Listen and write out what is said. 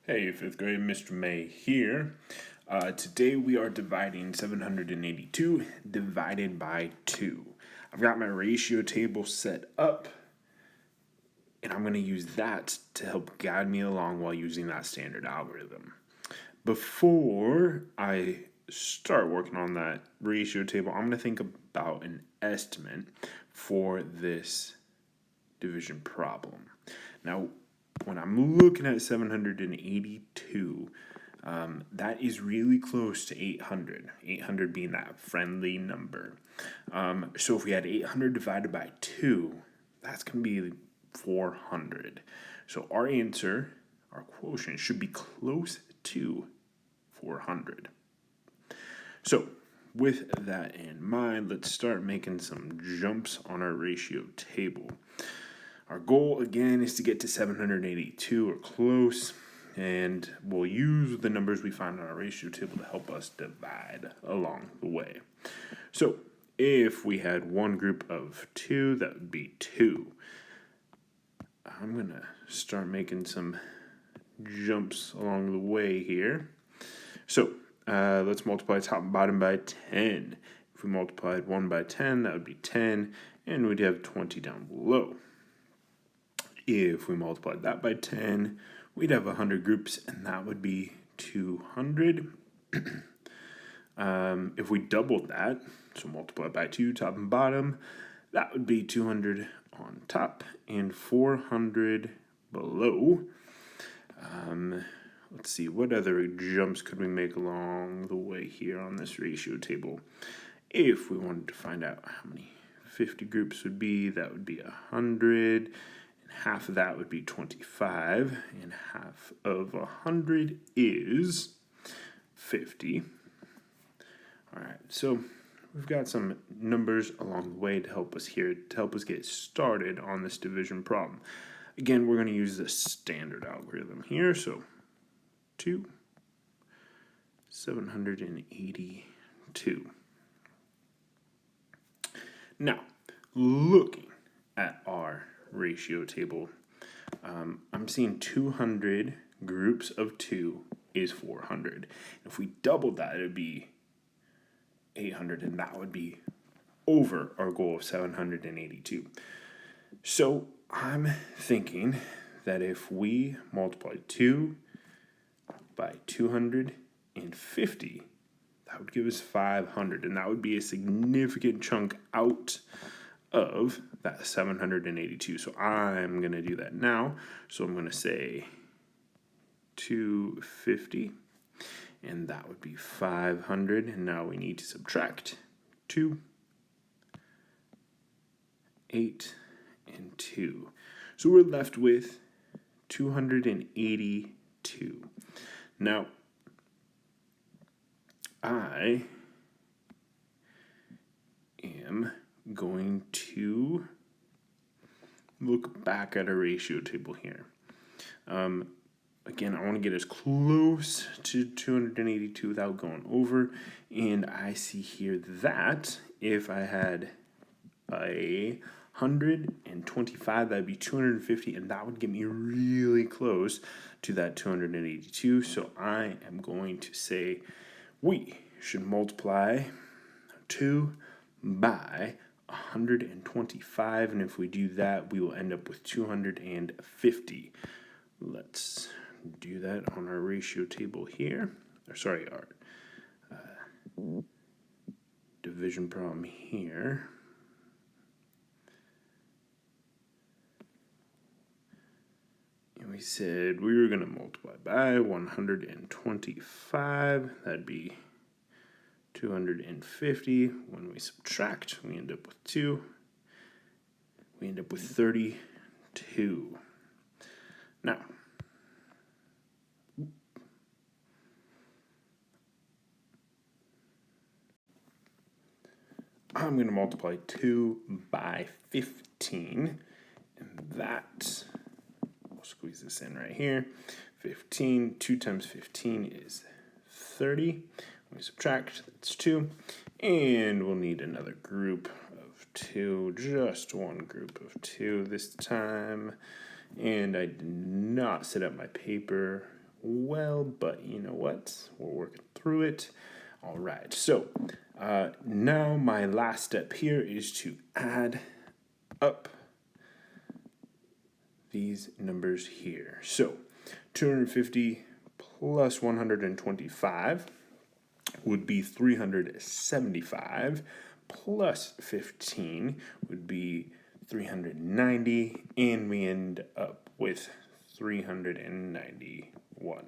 Hey, 5th grade, Mr. May here. Today we are dividing 782 divided by 2. I've got my ratio table set up, and I'm going to use that to help guide me along while using that standard algorithm. Before I start working on that ratio table, I'm going to think about an estimate for this division problem. Now, when I'm looking at 782, that is really close to 800. 800 being that friendly number. So if we had 800 divided by 2, that's going to be 400. So our answer, our quotient, should be close to 400. So with that in mind, let's start making some jumps on our ratio table. Our goal, again, is to get to 782 or close, and we'll use the numbers we find on our ratio table to help us divide along the way. So if we had one group of 2, that would be 2. I'm going to start making some jumps along the way here. So let's multiply top and bottom by 10. If we multiplied 1 by 10, that would be 10, and we'd have 20 down below. If we multiplied that by 10, we'd have 100 groups, and that would be 200. If we doubled that, so multiply by 2, top and bottom, that would be 200 on top and 400 below. Let's see, what other jumps could we make along the way here on this ratio table? If we wanted to find out how many 50 groups would be, that would be 100. Half of that would be 25, and half of 100 is 50. All right, so we've got some numbers along the way to help us here, to help us get started on this division problem. Again, we're going to use the standard algorithm here, so 782. Now, looking at our ratio table, I'm seeing 200 groups of 2 is 400. If we doubled that, it would be 800, and that would be over our goal of 782. So I'm thinking that if we multiply 2 by 250, that would give us 500, and that would be a significant chunk out of that 782. So I'm going to do that now. So I'm going to say 250, and that would be 500. And now we need to subtract 2, 8, and 2. So we're left with 282. Now, I am going to look back at our ratio table here. Again, I want to get as close to 282 without going over, and I see here that if I had 125, that'd be 250, and that would get me really close to that 282. So I am going to say we should multiply 2 by 125, and if we do that, we will end up with 250. Let's do that on our ratio table here. Our division problem here. And we said we were going to multiply by 125. That'd be 250. When we subtract, we end up with 2. We end up with 32. Now, I'm going to multiply 2 by 15. And that, we'll squeeze this in right here. 15, 2 times 15 is 30. We subtract, that's 2, and we'll need another group of 2, just one group of 2 this time, and I did not set up my paper well, but you know what? We're working through it. All right, so now my last step here is to add up these numbers here. So 250 plus 125 would be 375, plus 15 would be 390, and we end up with 391.